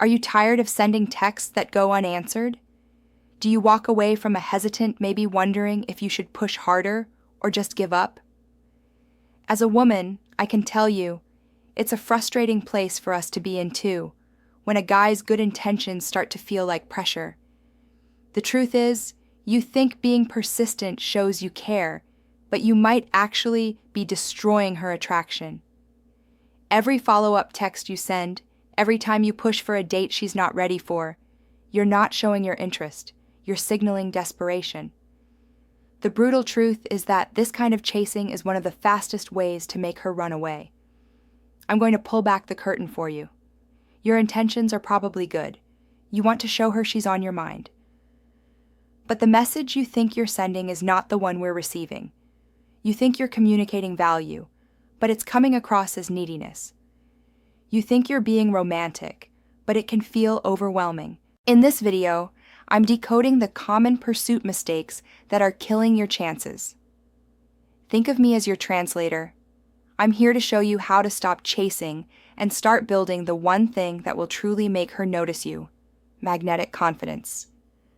Are you tired of sending texts that go unanswered? Do you walk away from a hesitant, maybe wondering if you should push harder or just give up? As a woman, I can tell you, it's a frustrating place for us to be in too, when a guy's good intentions start to feel like pressure. The truth is, you think being persistent shows you care, but you might actually be destroying her attraction. Every follow-up text you send, every time you push for a date she's not ready for, you're not showing your interest, you're signaling desperation. The brutal truth is that this kind of chasing is one of the fastest ways to make her run away. I'm going to pull back the curtain for you. Your intentions are probably good. You want to show her she's on your mind. But the message you think you're sending is not the one we're receiving. You think you're communicating value, but it's coming across as neediness. You think you're being romantic, but it can feel overwhelming. In this video, I'm decoding the common pursuit mistakes that are killing your chances. Think of me as your translator. I'm here to show you how to stop chasing and start building the one thing that will truly make her notice you: magnetic confidence.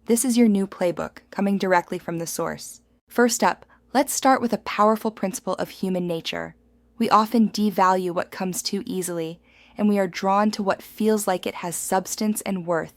This is your new playbook, coming directly from the source. First up, let's start with a powerful principle of human nature. We often devalue what comes too easily, and we are drawn to what feels like it has substance and worth.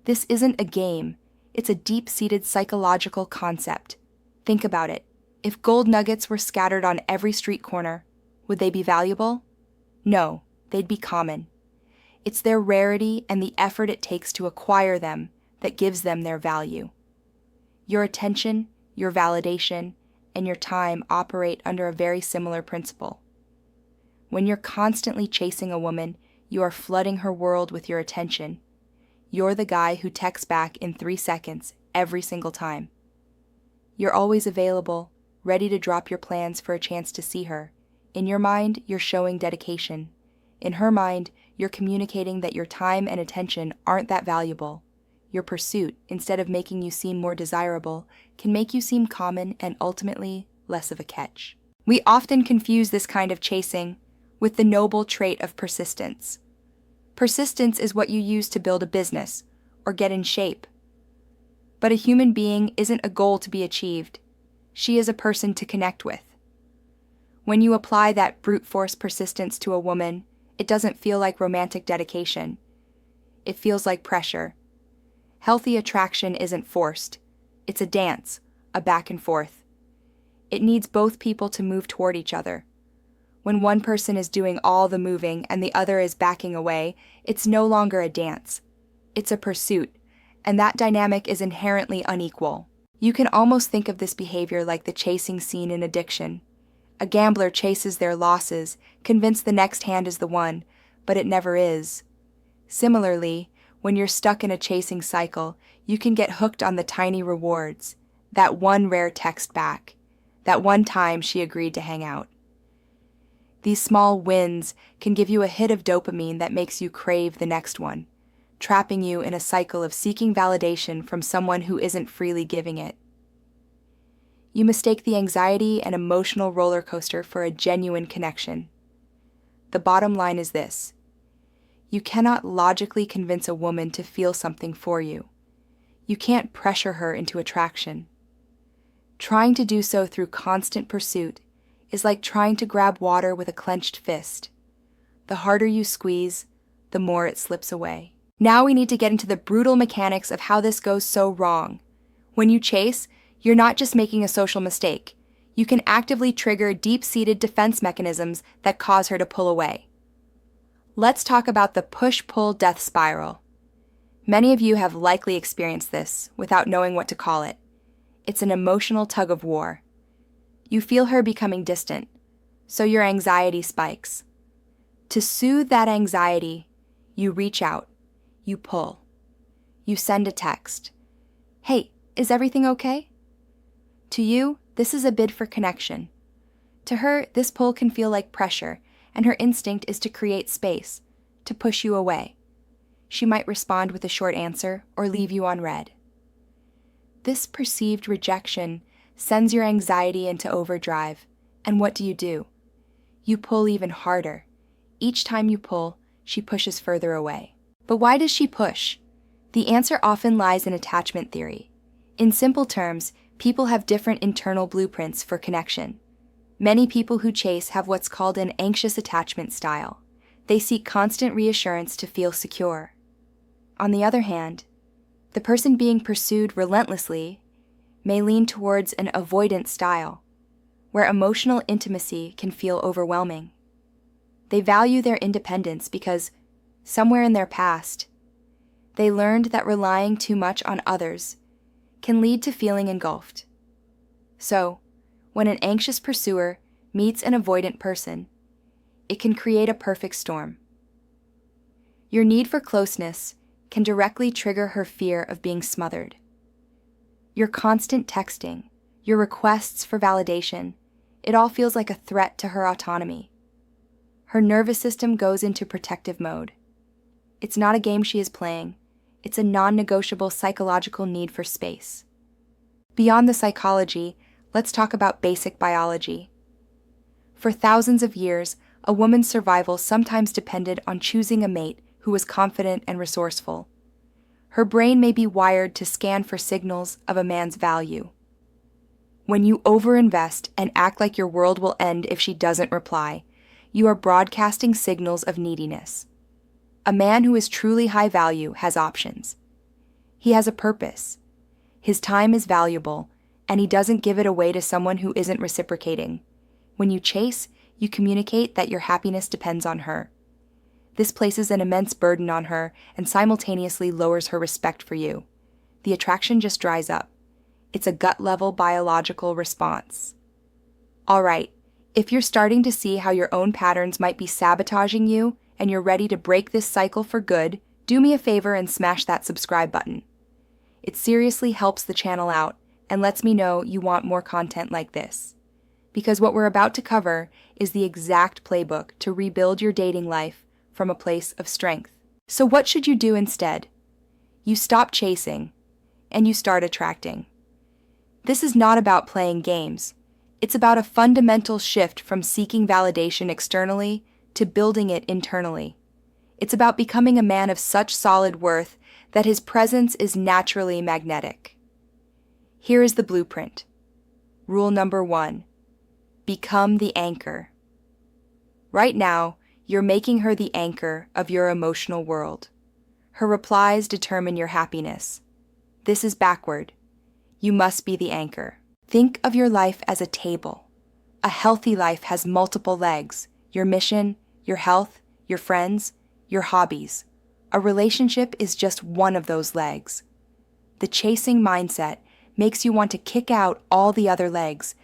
This isn't a game, it's a deep-seated psychological concept. Think about it. If gold nuggets were scattered on every street corner, would they be valuable? No, they'd be common. It's their rarity and the effort it takes to acquire them that gives them their value. Your attention, your validation, and your time operate under a very similar principle. When you're constantly chasing a woman, you are flooding her world with your attention. You're the guy who texts back in 3 seconds every single time. You're always available, ready to drop your plans for a chance to see her. In your mind, you're showing dedication. In her mind, you're communicating that your time and attention aren't that valuable. Your pursuit, instead of making you seem more desirable, can make you seem common and ultimately less of a catch. We often confuse this kind of chasing with the noble trait of persistence. Persistence is what you use to build a business or get in shape. But a human being isn't a goal to be achieved. She is a person to connect with. When you apply that brute force persistence to a woman, it doesn't feel like romantic dedication. It feels like pressure. Healthy attraction isn't forced. It's a dance, a back and forth. It needs both people to move toward each other. When one person is doing all the moving and the other is backing away, it's no longer a dance. It's a pursuit, and that dynamic is inherently unequal. You can almost think of this behavior like the chasing scene in addiction. A gambler chases their losses, convinced the next hand is the one, but it never is. Similarly, when you're stuck in a chasing cycle, you can get hooked on the tiny rewards, that one rare text back, that one time she agreed to hang out. These small wins can give you a hit of dopamine that makes you crave the next one, trapping you in a cycle of seeking validation from someone who isn't freely giving it. You mistake the anxiety and emotional roller coaster for a genuine connection. The bottom line is this: you cannot logically convince a woman to feel something for you. You can't pressure her into attraction. Trying to do so through constant pursuit is like trying to grab water with a clenched fist. The harder you squeeze, the more it slips away. Now we need to get into the brutal mechanics of how this goes so wrong. When you chase, you're not just making a social mistake. You can actively trigger deep-seated defense mechanisms that cause her to pull away. Let's talk about the push-pull death spiral. Many of you have likely experienced this without knowing what to call it. It's an emotional tug-of-war. You feel her becoming distant, so your anxiety spikes. To soothe that anxiety, you reach out, you pull. You send a text. Hey, is everything okay? To you, this is a bid for connection. To her, this pull can feel like pressure, and her instinct is to create space, to push you away. She might respond with a short answer or leave you on read. This perceived rejection sends your anxiety into overdrive, and what do? You pull even harder. Each time you pull, she pushes further away. But why does she push? The answer often lies in attachment theory. In simple terms, people have different internal blueprints for connection. Many people who chase have what's called an anxious attachment style. They seek constant reassurance to feel secure. On the other hand, the person being pursued relentlessly may lean towards an avoidant style, where emotional intimacy can feel overwhelming. They value their independence because, somewhere in their past, they learned that relying too much on others can lead to feeling engulfed. So, when an anxious pursuer meets an avoidant person, it can create a perfect storm. Your need for closeness can directly trigger her fear of being smothered. Your constant texting, your requests for validation, it all feels like a threat to her autonomy. Her nervous system goes into protective mode. It's not a game she is playing. It's a non-negotiable psychological need for space. Beyond the psychology, let's talk about basic biology. For thousands of years, a woman's survival sometimes depended on choosing a mate who was confident and resourceful. Her brain may be wired to scan for signals of a man's value. When you overinvest and act like your world will end if she doesn't reply, you are broadcasting signals of neediness. A man who is truly high value has options. He has a purpose. His time is valuable, and he doesn't give it away to someone who isn't reciprocating. When you chase, you communicate that your happiness depends on her. This places an immense burden on her and simultaneously lowers her respect for you. The attraction just dries up. It's a gut-level biological response. All right, if you're starting to see how your own patterns might be sabotaging you and you're ready to break this cycle for good, do me a favor and smash that subscribe button. It seriously helps the channel out and lets me know you want more content like this. Because what we're about to cover is the exact playbook to rebuild your dating life from a place of strength. So what should you do instead? You stop chasing, and you start attracting. This is not about playing games. It's about a fundamental shift from seeking validation externally to building it internally. It's about becoming a man of such solid worth that his presence is naturally magnetic. Here is the blueprint. Rule number 1. Become the anchor. Right now, you're making her the anchor of your emotional world. Her replies determine your happiness. This is backward. You must be the anchor. Think of your life as a table. A healthy life has multiple legs: your mission, your health, your friends, your hobbies. A relationship is just one of those legs. The chasing mindset makes you want to kick out all the other legs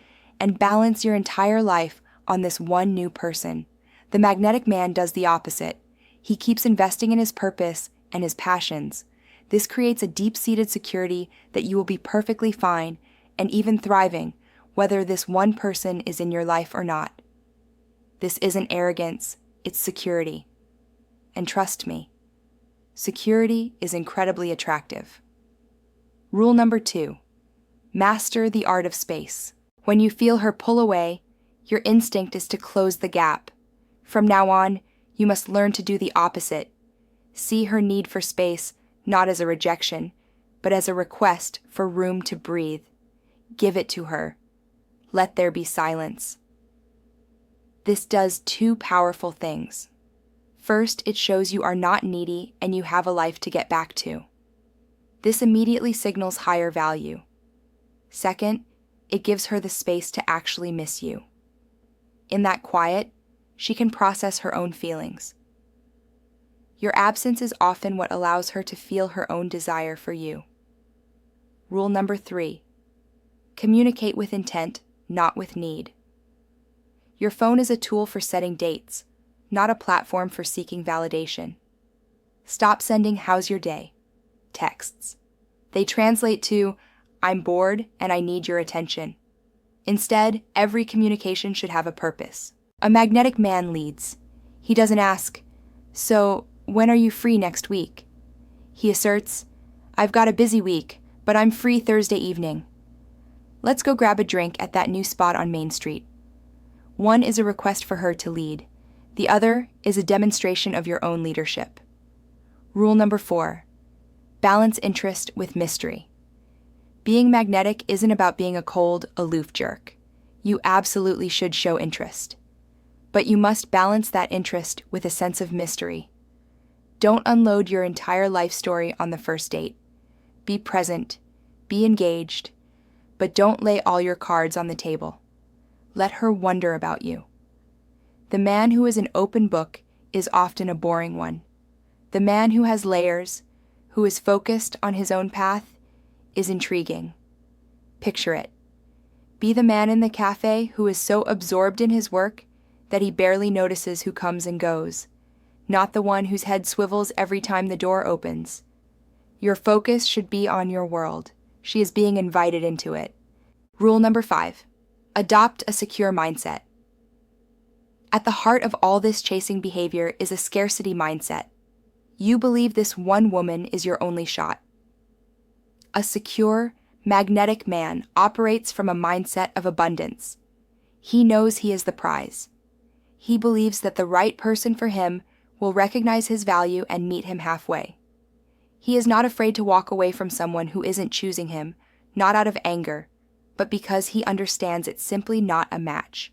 and balance your entire life on this one new person. The magnetic man does the opposite. He keeps investing in his purpose and his passions. This creates a deep-seated security that you will be perfectly fine and even thriving, whether this one person is in your life or not. This isn't arrogance, it's security. And trust me, security is incredibly attractive. Rule number 2, master the art of space. When you feel her pull away, your instinct is to close the gap. From now on, you must learn to do the opposite. See her need for space not as a rejection, but as a request for room to breathe. Give it to her. Let there be silence. This does 2 powerful things. First, it shows you are not needy and you have a life to get back to. This immediately signals higher value. Second, it gives her the space to actually miss you. In that quiet, she can process her own feelings. Your absence is often what allows her to feel her own desire for you. Rule number 3, communicate with intent, not with need. Your phone is a tool for setting dates, not a platform for seeking validation. Stop sending "how's your day" texts. They translate to "I'm bored and I need your attention." Instead, every communication should have a purpose. A magnetic man leads. He doesn't ask, "So, when are you free next week?" He asserts, "I've got a busy week, but I'm free Thursday evening. Let's go grab a drink at that new spot on Main Street." One is a request for her to lead. The other is a demonstration of your own leadership. Rule number 4. Balance interest with mystery. Being magnetic isn't about being a cold, aloof jerk. You absolutely should show interest. But you must balance that interest with a sense of mystery. Don't unload your entire life story on the first date. Be present, be engaged, but don't lay all your cards on the table. Let her wonder about you. The man who is an open book is often a boring one. The man who has layers, who is focused on his own path, is intriguing. Picture it. Be the man in the cafe who is so absorbed in his work that he barely notices who comes and goes, not the one whose head swivels every time the door opens. Your focus should be on your world. She is being invited into it. Rule number 5. Adopt a secure mindset. At the heart of all this chasing behavior is a scarcity mindset. You believe this one woman is your only shot. A secure, magnetic man operates from a mindset of abundance. He knows he is the prize. He believes that the right person for him will recognize his value and meet him halfway. He is not afraid to walk away from someone who isn't choosing him, not out of anger, but because he understands it's simply not a match.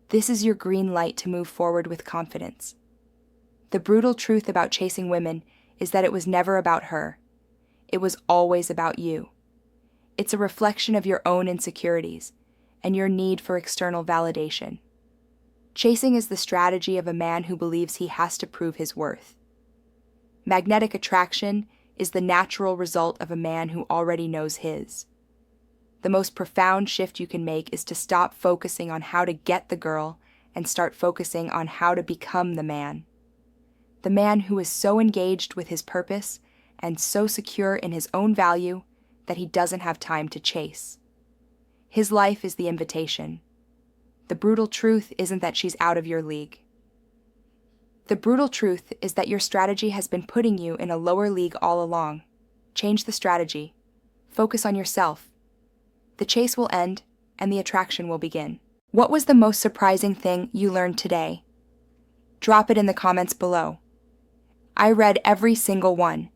This is your green light to move forward with confidence. The brutal truth about chasing women is that it was never about her. It was always about you. It's a reflection of your own insecurities and your need for external validation. Chasing is the strategy of a man who believes he has to prove his worth. Magnetic attraction is the natural result of a man who already knows his. The most profound shift you can make is to stop focusing on how to get the girl and start focusing on how to become the man. The man who is so engaged with his purpose and so secure in his own value that he doesn't have time to chase. His life is the invitation. The brutal truth isn't that she's out of your league. The brutal truth is that your strategy has been putting you in a lower league all along. Change the strategy. Focus on yourself. The chase will end, and the attraction will begin. What was the most surprising thing you learned today? Drop it in the comments below. I read every single one.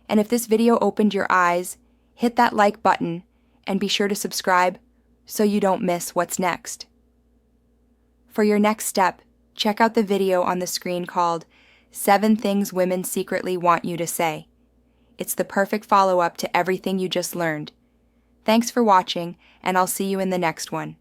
And if this video opened your eyes, hit that like button and be sure to subscribe so you don't miss what's next. For your next step, check out the video on the screen called 7 Things Women Secretly Want You to Say. It's the perfect follow-up to everything you just learned. Thanks for watching, and I'll see you in the next one.